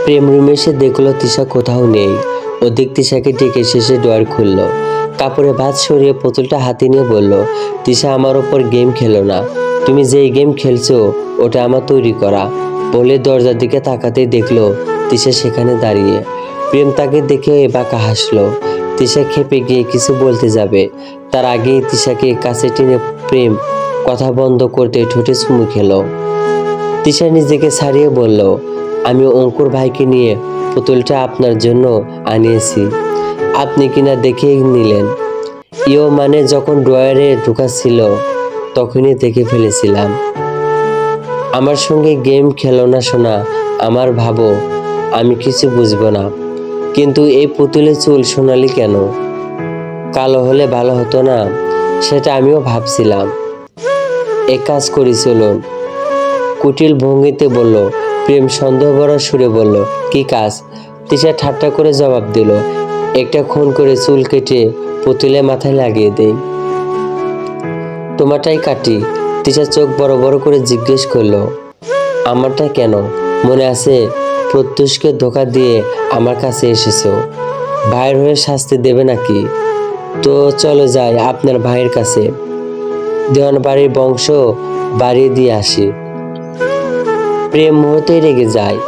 প্রেম রুমে এসে দেখলো তিশা কোথাও নেই। ওদিক তিশাকে ডেকে শেষে ডোয়ার খুলল। কাপড়ে ভাঁজ সরিয়ে পুতুলটা হাতে নিয়ে বলল, তিশা আমার ওপর গেম খেলো না। তুমি যেই গেম খেলছো ওটা আমার তৈরি করা। বলে দরজার দিকে তাকাতেই দেখলো তিশা সেখানে দাঁড়িয়ে। প্রেম তাকে দেখে বাঁকা হাসলো। তিশা খেপে গিয়ে কিছু বলতে যাবে, তার আগেই তিশাকে কাছে টেনে প্রেম কথা বন্ধ করতে ঠোঁটে চুমু খেলো। তিশা নিজেকে ছাড়িয়ে বলল, আমি অঙ্কুর ভাইকে নিয়ে পুতুলটা আপনার জন্য আনিয়েছি, আপনি কিনা দেখেই নিলেন। মানে যখন ড্রয়ারে ঢুকাচ্ছিল তখনই দেখে ফেলেছিলাম। আমার সঙ্গে গেম খেলো না সোনা, আমার ভাবো আমি কিছু বুঝবো না, কিন্তু এই পুতুলের চুল সোনালি কেন? কালো হলে ভালো হতো না? সেটা আমিও ভাবছিলাম। এক কাজ করি চলুন, কুটিল ভঙ্গিতে বলল। প্রেম সন্দেহ ভরা সুরে বলল, কি কাজ? তিশা ঠাট্টা করে জবাব দিল, একটা খুন করে চুল কেটে পুতুলে মাথায় লাগিয়ে দেই। তোমারটাই কাটি? তিশা চোখ বড় বড় করে জিজ্ঞেস করলো, আমারটা কেন? মনে আছে প্রত্যুষকে ধোকা দিয়ে আমার কাছে এসেছো, ভাইয়ের হয়ে শাস্তি দেবে নাকি? তো চলো যাই আপনার ভাইয়ের কাছে, দেওয়ান বাড়ির বংশ বাড়িয়ে দিয়ে আসি। প্রেম মুহূর্তেই রেগে যায়।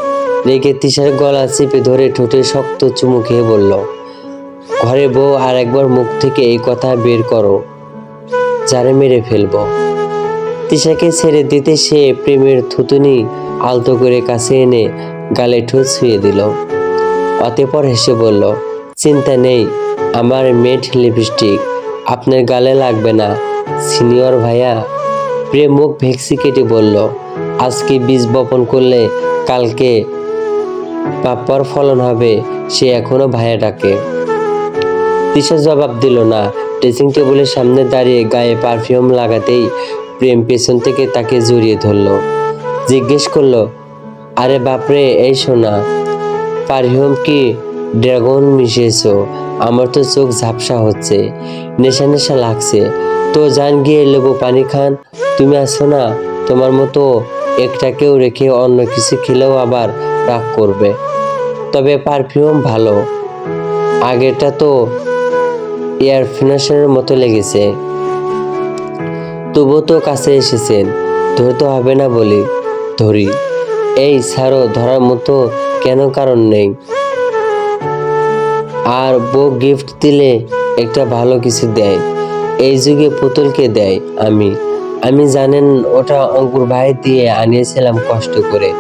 রেগে তিশার গলা চেপে ধরে ঠোঁটে শক্ত চুমু খেয়ে বলল, ঘরে বউ আর একবার মুখ থেকে এই কথা বের করো, যারে মেরে ফেলবো। তিশাকে ছেড়ে দিতে সে প্রেমের থুতুনি আলতো করে কাছে এনে গালে ঠোঁট ছুঁয়ে দিল। অতঃপর হেসে বলল, চিন্তা নেই, আমার মেট লিপস্টিক আপনার গালে লাগবে না সিনিয়র ভাইয়া। প্রেম মুখ ভেক্সি কেটে বলল, আজকে বীজ বপন করলে কালকে পাপ্পার ফলন হবে, সে এখনো ভাইয়া ডাকে। তিশা জবাব দিল না। ড্রেসিং টেবিলের সামনে দাঁড়িয়ে গায়ে পারফিউম লাগাতেই প্রেম পেছন থেকে তাকে জড়িয়ে ধরল। জিজ্ঞেস করলো, আরে বাপরে, এই শোনা, পারফিউম কি ড্রাগন মিশিয়েছো? আমার তো চোখ ঝাপসা হচ্ছে, নেশা নেশা লাগছে। তো যান গিয়ে লেবু পানি খান, তুমি আছো না, তোমার মতো একটাকেও রেখে অন্য কিছু খেলেও আবার রাগ করবে। তবে পারফিউম ভালো, আগেরটা তো এয়ার ফ্রেশনারের মতো লেগেছে। তবুও তো কাছে এসেছেন, ধরতে হবে না বলি ধরি। এই ছাড়ো, ধরার মতো কেন কারণ নেই। আর বউ গিফট দিলে একটা ভালো কিছু দেয়, এই যুগে পুতুলকে দেয়। আমি জানেন ওটা অঙ্কুর ভাই দিয়ে আনিয়েছিলাম কষ্ট করে।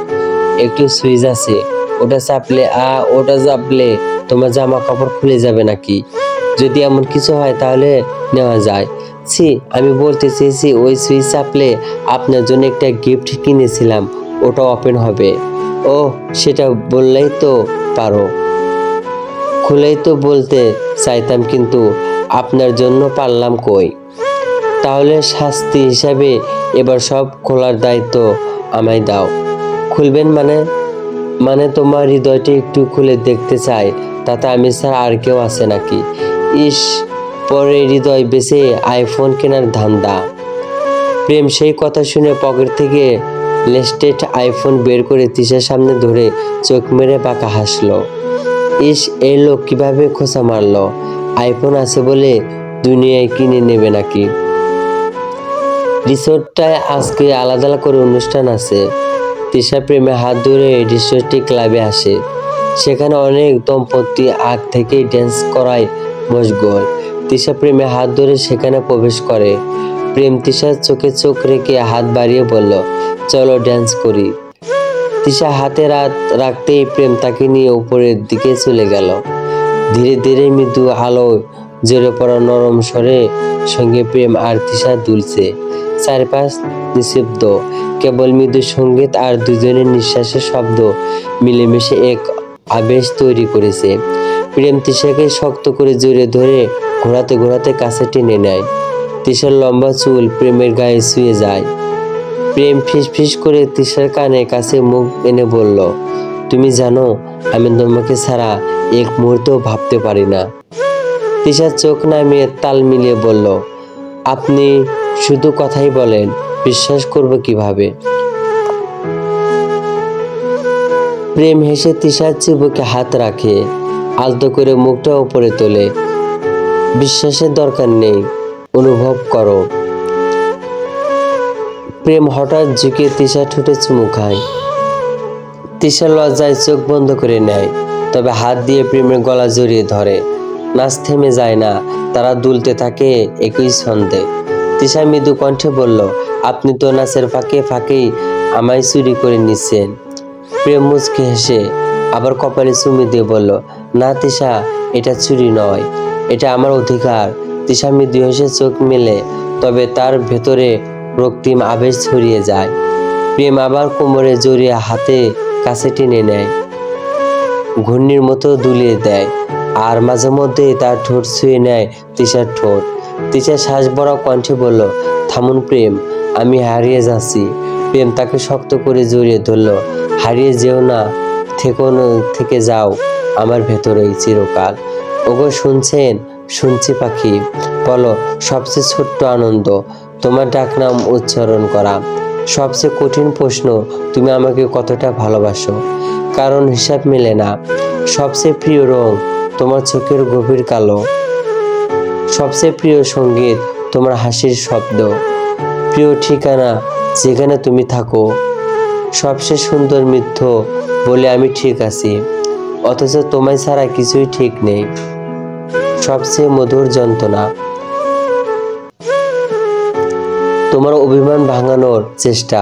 একটু সুইচ আছে, ওটা চাপলে তোমার জামা কাপড় খুলে যাবে নাকি? যদি এমন কিছু হয় তাহলে নেওয়া যায়। আমি বলতে চেয়েছি ওই সুইচ চাপলে আপনার জন্য একটা গিফট কিনেছিলাম, ওটা ওপেন হবে। ও সেটা বললেই তো পারো। খুলেই তো বলতে চাইতাম, কিন্তু আপনার জন্য পারলাম কই। তাহলে শাস্তি হিসাবে এবার সব খোলার দায়িত্ব আমায় দাও। খুলবেন মানে তোমার হৃদয়টা একটু খুলে দেখতে চাই, তাতে আমি ছাড়া আর কেউ আছে নাকি? ইস, পরে হৃদয় বেঁচে আইফোন কেনার ধান্দা। প্রেম সেই কথা শুনে পকেট থেকে লেটেস্ট আইফোন বের করে তিশার সামনে ধরে চোখ মেরে বাঁকা হাসলো। ইস, এই লোক কিভাবে খোঁচা মারলো, আইফোন আছে বলে দুনিয়ায় কিনে নেবে নাকি? রিসোর্টটায় আজকে আলাদা করে অনুষ্ঠান আছে। তিশা প্রেমে হাত ধরে রিসোর্টটি ক্লাবে আসে। সেখানে অনেক দম্পতি আগ থেকেই ড্যান্স করায় মশগুল। তিশা প্রেমে হাত ধরে সেখানে প্রবেশ করে। প্রেম তিশার চোখে চোখ রেখে হাত বাড়িয়ে বলল, চলো ড্যান্স করি। তিশা হাতে রাখতেই প্রেম তাকে নিয়ে উপরের দিকে চলে গেল। ধীরে ধীরে মৃদু আলো জেরে পড়া নরম স্বরে সঙ্গে প্রেম আর তিশা দুলছে। চারপাশ নিস্তব্ধ, কেবল মৃদু সঙ্গীত আর দুজনের নিঃশ্বাসের শব্দ মিলেমিশে এক আবেশ তৈরি করেছে। প্রেম তিশাকে শক্ত করে জড়িয়ে ধরে ঘোরাতে ঘোরাতে কাছে টেনে নেয়। তিশার লম্বা চুল প্রেমের গায়ে ছুঁয়ে যায়। প্রেম ফিসফিস করে তিশার কানে কাছে মুখ এনে বলল, তুমি জানো আমি তোমাকে ছাড়া এক মুহূর্তেও ভাবতে পারি না। তিশার চোখ নামিয়ে তাল মিলিয়ে বলল, আপনি শুধু কথাই বলেন, বিশ্বাস করব কিভাবে? প্রেম হেসে তিশার চিবুকে হাত রাখে, আলতো করে মুখটা উপরে তোলে। বিশ্বাসের দরকার নেই, অনুভব করো। প্রেম হঠাৎ ঝুঁকে তিশার ঠোঁটে চুমু খায়। তিশা লজ্জায় চোখ বন্ধ করে নেয়, তবে হাত দিয়ে প্রেমের গলা জড়িয়ে ধরে। নাচ থেমে যায় না, তারা দুলতে থাকে একই ছন্দে। তিশা মৃদু কণ্ঠে বলল, আপনি তো নাচের ফাঁকে ফাঁকেই আমায় চুরি করে নিচ্ছেন। প্রেম মুচকে হেসে আবার কপালে চুমু দিয়ে বলল, না তিশা, এটা চুরি নয়, এটা আমার অধিকার। তিশা মৃদু হেসে চোখ মেলে, তবে তার ভেতরে রক্তিম আবেশ ছড়িয়ে যায়। প্রেম আবার কোমরে জড়িয়ে হাতে কাছে টেনে নেয়, ঘূর্ণির মতো দুলিয়ে দেয়, আর মাঝে মধ্যেই তার ঠোঁট ছুঁয়ে নেয় তিশার ঠোঁট। তিশা শ্বাস ভরা কণ্ঠে বলল, থামুন প্রেম, আমি হারিয়ে যাচ্ছি। প্রেম তাকে শক্ত করে জড়িয়ে ধরল। হারিয়ে যেও না, থেকে যাও আমার ভেতরেই চিরকাল। ওগো শুনছেন? শুনছি পাখি। বলো, সবচেয়ে ছোট্ট আনন্দ তোমার ডাকনাম উচ্চারণ করা। সবচেয়ে কঠিন প্রশ্ন, তুমি আমাকে কতটা ভালোবাসো? কারণ হিসাব মেলে না। সবচেয়ে প্রিয় রং, তোমার চোখের গভীর কালো। সবচেয়ে প্রিয় সঙ্গীত, তোমার হাসির শব্দ। প্রিয় ঠিকানা, যেখানে তুমি থাকো। সবচেয়ে সুন্দর মিথ্য, বলে আমি ঠিক আছি, অথচ তোমায় ছাড়া কিছুই ঠিক নেই। সবচেয়ে মধুর যন্ত্রণা, তোমার অভিমান ভাঙানোর চেষ্টা।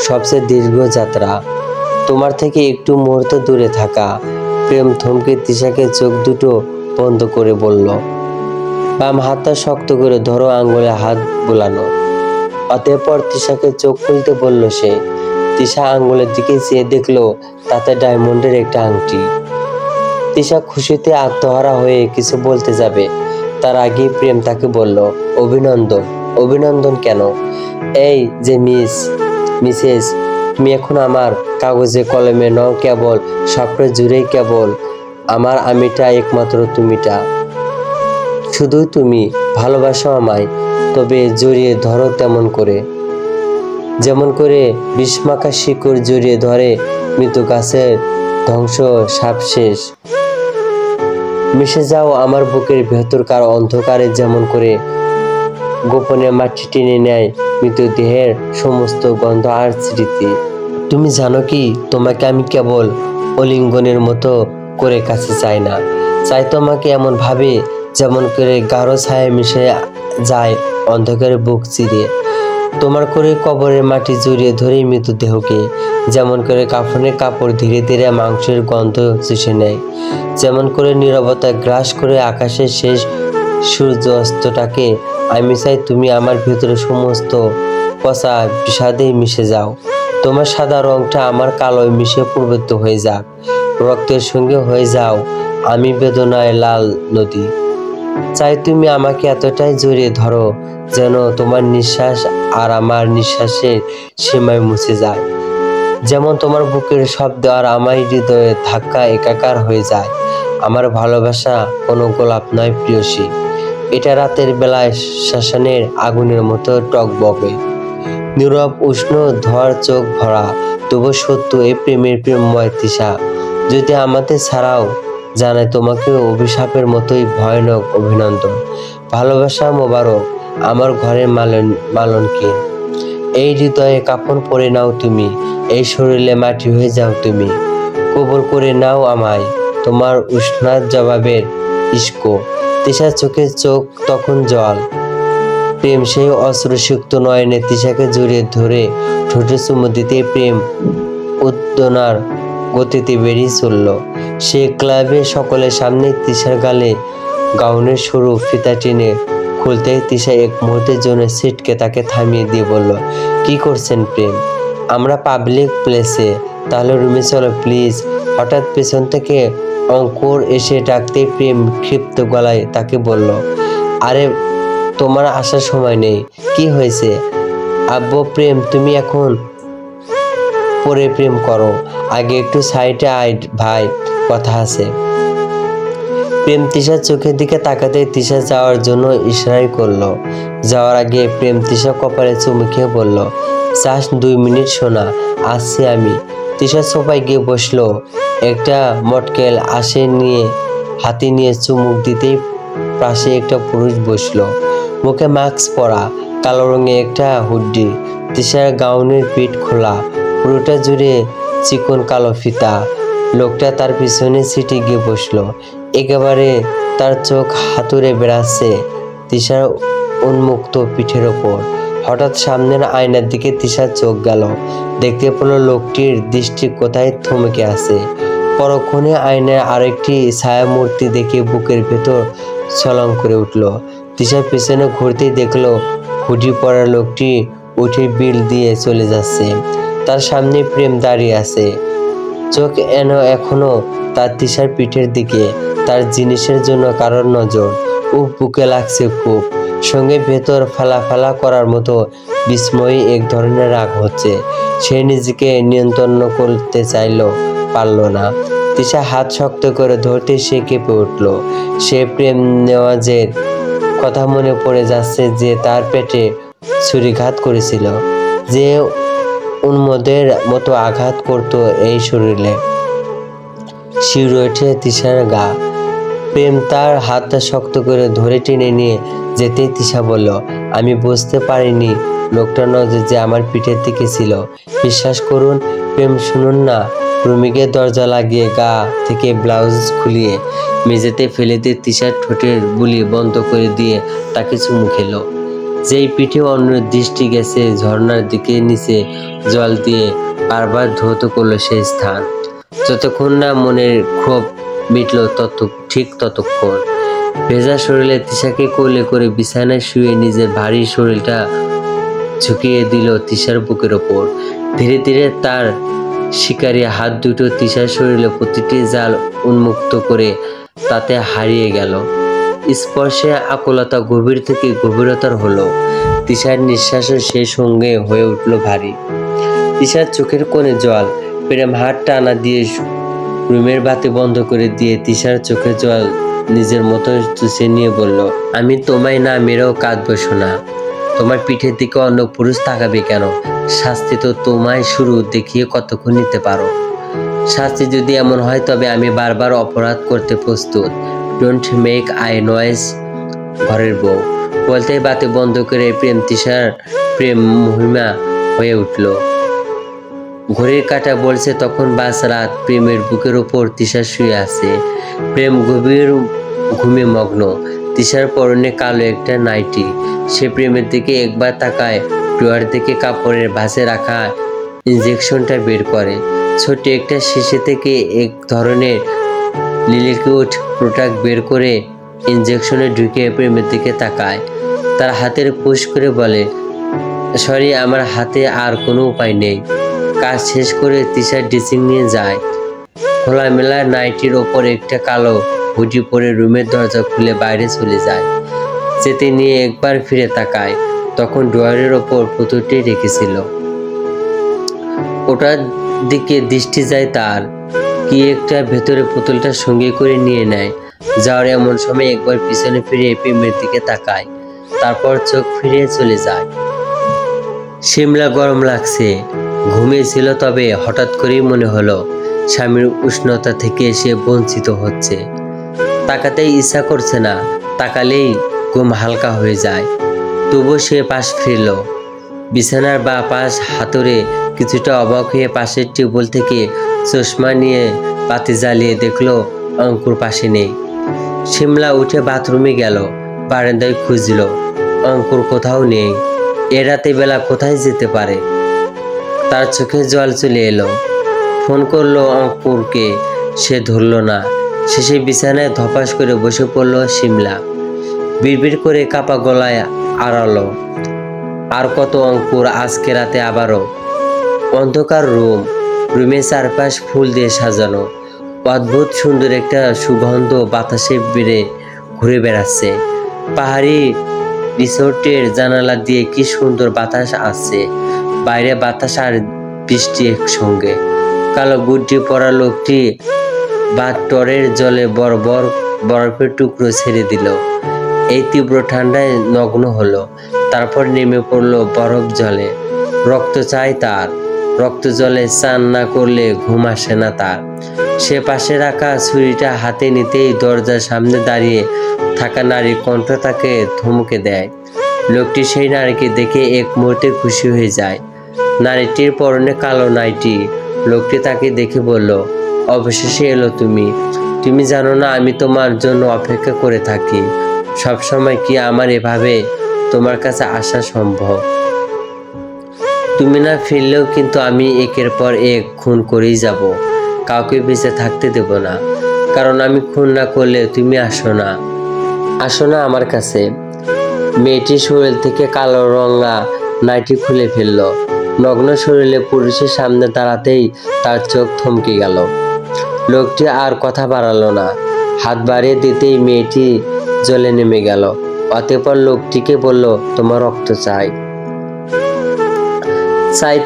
সবচেয়ে দীর্ঘ যাত্রা, তোমার থেকে একটু মুহূর্ত দূরে থাকা। প্রেম থমকে তিশাকে চোখ দুটো বন্ধ করে বলল, বাম হাতটা শক্ত করে ধরো, আঙ্গুলে হাত বোলানো। অতঃপর তিশাকে চোখ খুলতে বলল সে। তিশা আঙ্গুলের দিকে চেয়ে দেখলো তাতে ডায়মন্ডের একটা আংটি। তিশা খুশিতে আত্মহারা হয়ে কিছু বলতে যাবে, তার আগেই প্রেম তাকে বলল, অভিনন্দন। অভিনন্দন কেন? এই যে মিসেস, তুমি এখন আমার কাগজে কলমে নও কেবল, স্বপ্ন জুড়েই কেবল আমার আমিটা, একমাত্র তুমিটা। শুধুই তুমি ভালোবাসো আমায়, তবে জড়িয়ে ধরো তেমন করে, যেমন করে বিস্মাকা শিকড় জড়িয়ে ধরে মৃত গাছের ধ্বংস সাবশেষ। মিশে যাও আমার বুকের ভেতরকার অন্ধকারে, যেমন করে গোপনে মাটি টেনে নেয় মৃতদেহের সমস্ত গন্ধ আর স্মৃতি। তুমি জানো কি, তোমাকে আমি কেবল অলিঙ্গনের মতো করে কাছে চাই না, চাই তোমাকে এমন ভাবে যেমন করে গাঢ় ছায়া মিশে যায় অন্ধকারে বুক চিরে। তোমার করে কবরের মাটি জড়িয়ে ধরে মৃতদেহকে, যেমন করে কাফনের কাপড় ধীরে ধীরে মাংসের গন্ধ চুষে নেয়, যেমন করে নীরবতা গ্রাস করে আকাশের শেষ সূর্য অস্তটাকে। আমি চাই তুমি আমার ভেতরে সমস্ত পচা বিষাদেই মিশে যাও। তোমার সাদা রংটা আমার কালোয় মিশে পরিবর্তিত হয়ে যাক, রক্তের সঙ্গে হয়ে যাও আমি বেদনায় লাল নদী। চাই তুমি আমাকে এতটাই জড়িয়ে ধরো যেন তোমার নিঃশ্বাস আর আমার নিঃশ্বাসের সীমায় মুছে যায়, যেমন তোমার বুকের শব্দ আর আমার হৃদয়ে ধাক্কা একাকার হয়ে যায়। আমার ভালোবাসা কোনো গোলাপ নয় প্রিয়সী, এটা রাতের বেলায় শ্মশানের আগুনের মতো টকবকে, নীরব উষ্ণ ধর চোখ ভরা। তবু সত্য এই প্রেমের প্রেমময় তৃষা যদি আমাদের ছাড়াও জানায় তোমাকে অভিশাপের মতোই ভয়ানক অভিনন্দন। ভালোবাসা মোবারক আমার ঘরের মালনকে। এই হৃদয়ে কাফন পরে নাও তুমি, এই শরীরে মাটি হয়ে যাও তুমি, কবর করে নাও আমায় তোমার উষ্ণার জবাবের ইস্কো। তৃষার চোখে চোখ তখন জল। প্রেম সেই অশ্রুসিক্ত নয়নে তৃষাকে জড়িয়ে ধরে ঠোঁটে চুমু দিতে প্রেম উদ্দনার গতিতে বেরিয়ে চলল। সে ক্লাবে সকলের সামনে তৃষার গালে গাউনের সরু ফিতা টেনে খুলতে তৃষা এক মুহূর্তের জন্য ছিটকে তাকে থামিয়ে দিয়ে বলল, কি করছেন প্রেম? আমরা পাবলিক প্লেসে, তাহলে রুমে চলো প্লিজ। হঠাৎ পেছন থেকে অঙ্কুর এসে ডাকতে প্রেম ক্ষিপ্ত গলায় তাকে বলল, আরে তোমার আসার সময় নেই। কি হয়েছে? আব্বু প্রেম, তুমি এখন পরে প্রেম করো, আগে একটু সাইডে আয় ভাই, কথা আছে। প্রেম তৃষার চোখের দিকে তাকাতে তৃষা যাওয়ার জন্য ইশারাই করলো। যাওয়ার আগে প্রেম তৃষা কপালে চুমু খেয়ে বলল, জাস্ট 2 মিনিট সোনা, আসছি আমি। তিশা সোফায় গিয়ে বসলো। একটা মটকেল হাতে নিয়ে চুমুক দিতেই পাশে একটা পুরুষ বসলো, মুখে মাস্ক পরা, কালো রঙের একটা হুডি। তিশার গাউনের পিঠ খোলা, পুরোটা জুড়ে চিকন কালো ফিতা। লোকটা তার পিছনে সিটে গিয়ে বসলো, একেবারে তার চোখ হাতুড়ে বেড়াচ্ছে তিশার উন্মুক্ত পিঠের ওপর। হঠাৎ সামনের আয়নার দিকে তিশার চোখ গেল, দেখতে পেল লোকটির দৃষ্টি কোথায় থমকে আছে। পরক্ষণে আয়নার আরেকটি ছায়ামূর্তি দেখে বুকের ভেতর ছলং করে উঠল। তিশার পিছনে ঘুরতেই দেখলো হুডি পরা লোকটি উঠে বিল দিয়ে চলে যাচ্ছে। তার সামনে প্রেম দাঁড়িয়ে আছে, চোখ এখনো তার তিশার পিঠের দিকে। তার জিনিসের জন্য কারোর নজর। বুকে লাগছে খুব, সঙ্গে ভেতর ফালা করার মতো বিস্ময়ী এক ধরনের রাগ হচ্ছে। সে নিজেকে নিয়ন্ত্রণ করতে চাইলেও পারল না। তিশা হাত শক্ত করে ধরতে সে কেঁপে উঠল। সে প্রেম নেওয়াজের কথা মনে পড়ে যাচ্ছে, যে তার পেটে ছুরিঘাত করেছিল, যে উন্মদের মতো আঘাত করত এই শরীরে। শিউরে ওঠে তিশার গা। প্রেম তার হাতটা শক্ত করে ধরে টেনে নিয়ে যেতেই তিশা বলল, আমি বুঝতে পারিনি লোকটার নজর যে আমার পিঠের দিকে ছিল। বিশ্বাস করুন প্রেম, শুনুন না। রুমিকে দরজা লাগিয়ে গা থেকে ব্লাউজ খুলিয়ে মেঝেতে ফেলে দিয়ে তিশার ঠোঁটের বুলি বন্ধ করে দিয়ে তাকে চুমু খেলো। যেই পিঠে অন্য দৃষ্টি গেছে ঝর্ণার দিকে, নিচে জল দিয়ে বারবার ধৌত করলো সেই স্থান। যতক্ষণ না মনের ক্ষোভ মিটল ঠিক ততক্ষণ। ভেজা শরীরে তিশাকে কোলে করে বিছানায় শুয়ে নিজের ভারী শরীরটা ঝুঁকিয়ে দিল তিশার বুকের ওপর। ধীরে ধীরে তার শিকারী হাত দুটো তিশার শরীরে প্রতিটি জাল উন্মুক্ত করে তাতে হারিয়ে গেল। স্পর্শে আকুলতা গভীর থেকে গভীরতর হলো। তিশার নিঃশ্বাসও সেই সঙ্গে হয়ে উঠল ভারী। তিশার চোখের কোণে জল। প্রেম হাত টানা দিয়ে রুমের বাতি বন্ধ করে দিয়ে তিশার চোখে জল নিজের মতো চুষে নিয়ে বলল, আমি তোমায় না মেরেও কাঁদবো শোনা। তোমার পিঠের দিকে অন্য পুরুষ তাকাবে কেন? শাস্তি তো তোমায় শুরু দেখিয়ে কতক্ষণ নিতে পারো। শাস্তি যদি এমন হয় তবে আমি বারবার অপরাধ করতে প্রস্তুত। ডোন্ট মেক আই নয়েজ ঘরের বউ। বলতেই বাতি বন্ধ করে তিশার প্রেম মহিমা হয়ে উঠল। ঘড়ির কাঁটা বলছে তখন বাস রাত। প্রেমের বুকের উপর তিশা শুয়ে আছে। প্রেম গভীর ঘুমে মগ্ন। তিশার পরনে কালো একটা নাইটি। সে প্রেমের দিকে একবার তাকায়, ড্রয়ার থেকে কাপড়ের ভাঁজে রাখা ইঞ্জেকশনটা বের করে। ছোট একটা শিশি থেকে এক ধরনের লিলিকুইড প্রোডাক্ট বের করে ইঞ্জেকশনে ঢুকে প্রেমের দিকে তাকায়। তার হাতের পুশ করে বলে, সরি, আমার হাতে আর কোনো উপায় নেই। কাজ শেষ করে তিশা ড্রেসিং নিয়ে যায়। খোলামেলা নাইটির ওপর একটা কালো হুডি পরে রুমের দরজা খুলে বাইরে চলে যায়। যেতে নিয়ে একবার ফিরে তাকায়, তখন ড্রয়ারের ওপর পুতুলটি রেখেছিল। ওটার দিকে দৃষ্টি যায় তার। কি একটা ভেতরে পুতুলটা সঙ্গে করে নিয়ে নেয়। যাওয়ার এমন সময় একবার পিছনে ফিরে প্রেমের দিকে তাকায়, তারপর চোখ ফিরিয়ে চলে যায়। শিমলা গরম লাগছে, ঘুমিয়েছিল, তবে হঠাৎ করেই মনে হলো স্বামীর উষ্ণতা থেকে সে বঞ্চিত হচ্ছে। তাকাতেই ইচ্ছা করছে না, তাকালেই ঘুম হালকা হয়ে যায়। তবু সে পাশ ফিরল। বিছানার বা পাশ হাতুড়ে কিছুটা অবাক হয়ে পাশের টেবিল থেকে চশমা নিয়ে বাতি জ্বালিয়ে দেখলো অঙ্কুর পাশে নেই। শিমলা উঠে বাথরুমে গেল, বারান্দায় খুঁজল, অঙ্কুর কোথাও নেই। এ রাতে বেলা কোথায় যেতে পারে? তার চোখে জল চলে এলো। ফোন করলো অঙ্কুরকে, সে ধরল না। শেষে বিছানায় ধপাস করে বসে পড়ল শিমলা। বিড়বিড় করে কাপা গলায় আড়ালো, আর কত অঙ্কুর, আজকে রাতে আবারও। অন্ধকার রুমের চারপাশ ফুল দিয়ে সাজানো। অদ্ভুত সুন্দর একটা সুগন্ধ বাতাসে বেড়ে ঘুরে বেড়াচ্ছে। পাহাড়ি রিসোর্টের জানালা দিয়ে কি সুন্দর বাতাস আসছে। বাইরে বাতাস আর বৃষ্টি একসঙ্গে। কালো গুড্ডি পরা লোকটি বাথটবের জলে বরফের টুকরো ছেড়ে দিল। এই তীব্র ঠান্ডায় নগ্ন হলো, তারপর নেমে পড়লো বরফ জলে। রক্ত চাই তার। রক্ত জলে স্নান না করলে ঘুম আসে না তার। সে পাশে রাখা ছুরিটা হাতে নিতেই দরজার সামনে দাঁড়িয়ে থাকা নারীর কণ্ঠ তাকে ধমকে দেয়। লোকটি সেই নারীকে দেখে এক মুহূর্তে খুশি হয়ে যায়। নারীটির পরনে কালো নাইটি। লোকটি তাকে দেখে বলল, অবশেষে এলো তুমি। তুমি জানো না আমি তোমার জন্য অপেক্ষা করে থাকি। সবসময় কি আমার এভাবে তোমার কাছে আসা সম্ভব? তুমি না ফিরলেও কিন্তু আমি একের পর এক খুন করেই যাব। কাউকে বেঁচে থাকতে দেব না, কারণ আমি খুন না করলে তুমি আসো না আমার কাছে। মেয়েটির শরীর থেকে কালো রঙা নাইটি খুলে ফেলল। নগ্ন শরীরে পুরুষের সামনে দাঁড়াতেই তার চোখ থমকে গেল। লোকটি আর কথা বাড়ালো না। হাত বাড়িয়ে দিতেই মেয়েটি জলে নেমে গেল। অতঃপর লোকটিকে বলল, তোমার রক্ত চাই।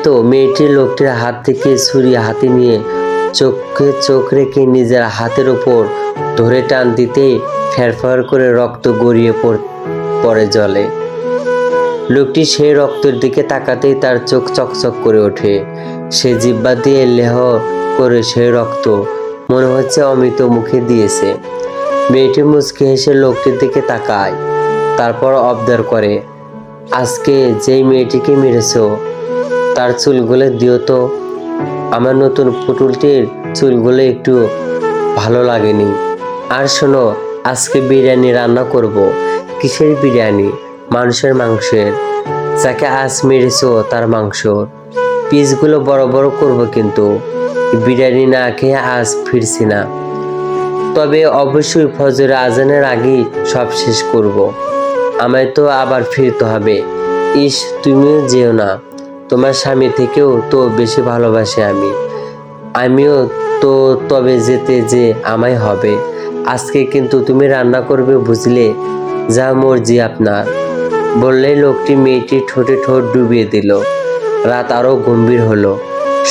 তো মেয়েটি লোকটির হাত থেকে ছুরি হাতে নিয়ে চোখে চোখ রেখে নিজের হাতের উপর ধরে টান দিতেই ফেরফের করে রক্ত গড়িয়ে পড়ে জলে। লোকটি সেই রক্তের দিকে তাকাতেই তার চোখ চকচক করে ওঠে। সে জিহ্বা দিয়ে লেহ করে সেই রক্ত মনে হচ্ছে অমৃত মুখে দিয়েছে। মেয়েটি মুচকি হেসে লোকটির দিকে তাকায়, তারপর আবদার করে, আজকে যেই মেয়েটিকে মেরেছো তার চুলগুলো দিও তো। আমার নতুন পুতুলটির চুলগুলো একটু ভালো লাগেনি। আর শোনো, আজকে বিরিয়ানি রান্না করব। কিসের বিরিয়ানি? মানুষের মাংসের। যাকে আজ মেরেছো তার মাংস। পিসগুলো বড় বড় করব, কিন্তু বিরিয়ানি না খেয়ে আজ ফিরছি না। তবে অবশ্যই ফজর আজানের আগেই সব শেষ করব। আমায় তো আবার ফিরতে হবে। ইস, তুমিও যেও না। তোমার স্বামী থেকেও তো বেশি ভালোবাসি আমিও তো। তবে যেতে যে আমায় হবে। আজকে কিন্তু তুমি রান্না করবে, বুঝলে? যা মর্জি আপনার। বললেই লোকটি মেয়েটির ঠোঁটে ঠোঁট ডুবিয়ে দিল। রাত আরো গম্ভীর হলো।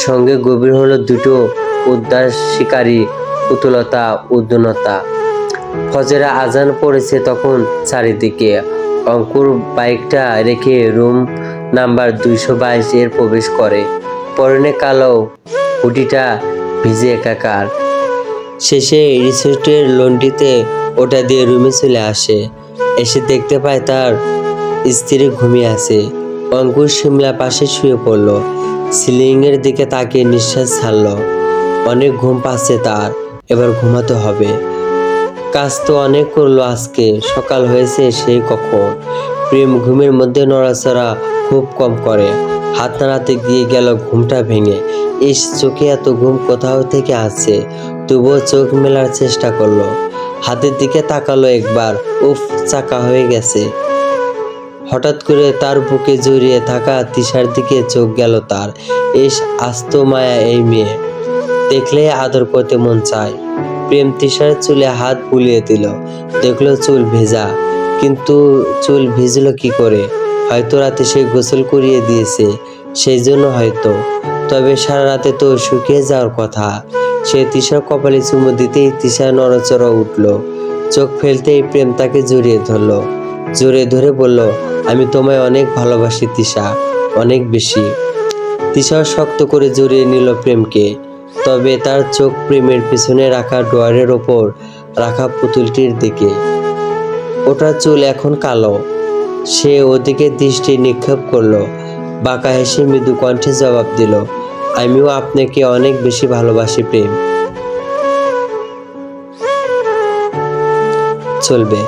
সঙ্গে গভীর হলো দুটো উদ্দার শিকারী কুতুলতা, উদ্দনতা। ফজরে আজান পড়েছে তখন চারিদিকে। অঙ্কুর বাইকটা রেখে রুম নাম্বার 222 এর প্রবেশ করে। পরনে কালো হুডিটা ভিজে একাকার। শেষে রিসোর্টের লন্ড্রিতে ওটা দিয়ে রুমে চলে আসে। এসে দেখতে পায় তার স্ত্রী ঘুমিয়ে আছে। অঙ্কুর শিমলা পাশে শুয়ে পড়ল। সিলিংয়ের দিকে তাকিয়ে নিঃশ্বাস ছাড়ল। অনেক ঘুম পাচ্ছে তার, এবার ঘুমাতে হবে। কাজ তো অনেক করলো আজকে, সকাল হয়েছে সেই কখন। প্রেম ঘুমের মধ্যে নড়াচড়া খুব কম করে। হাত নাড়াতে গিয়ে গেল ঘুমটা ভেঙে। ইস, চোখে এত ঘুম কোথাও থেকে আসছে। তবুও চোখ মেলার চেষ্টা করলো। হাতের দিকে তাকালো একবার, উফ, চাকা হয়ে গেছে। হঠাৎ করে তার বুকে জড়িয়ে থাকা তিশার দিকে চোখ গেল তার। ইস, আস্ত মায়া এই মেয়ে, দেখলে আদর করতে মন চায়। প্রেম তিশার চুলে হাত বুলিয়ে দিল। দেখলো চুল ভেজা, কিন্তু চুল ভিজলো কি করে? হয়তো রাতে সে গোসল করিয়ে দিয়েছে, সেই জন্য হয়তো। তবে সারা রাতে তো শুকিয়ে যাওয়ার কথা। সে তিশার কপালে চুমু দিতেই তিশা নড়চড় উঠল। চোখ ফেলতেই প্রেম তাকে জড়িয়ে ধরল। জোরে ধরে বলল, আমি তোমায় অনেক ভালোবাসি তিশা, অনেক বেশি। তিশাও শক্ত করে জড়িয়ে নিল প্রেমকে। তবে তার চোখ প্রেমের পিছনে রাখা ড্রয়ারের ওপর রাখা পুতুলটির দিকে। ওটার চুল এখন কালো। সে ওদিকে দৃষ্টি নিক্ষেপ করলো। বাঁকা হেসে মৃদু কণ্ঠে জবাব দিল, আমিও আপনাকে অনেক বেশি ভালোবাসি প্রেম। চলবে।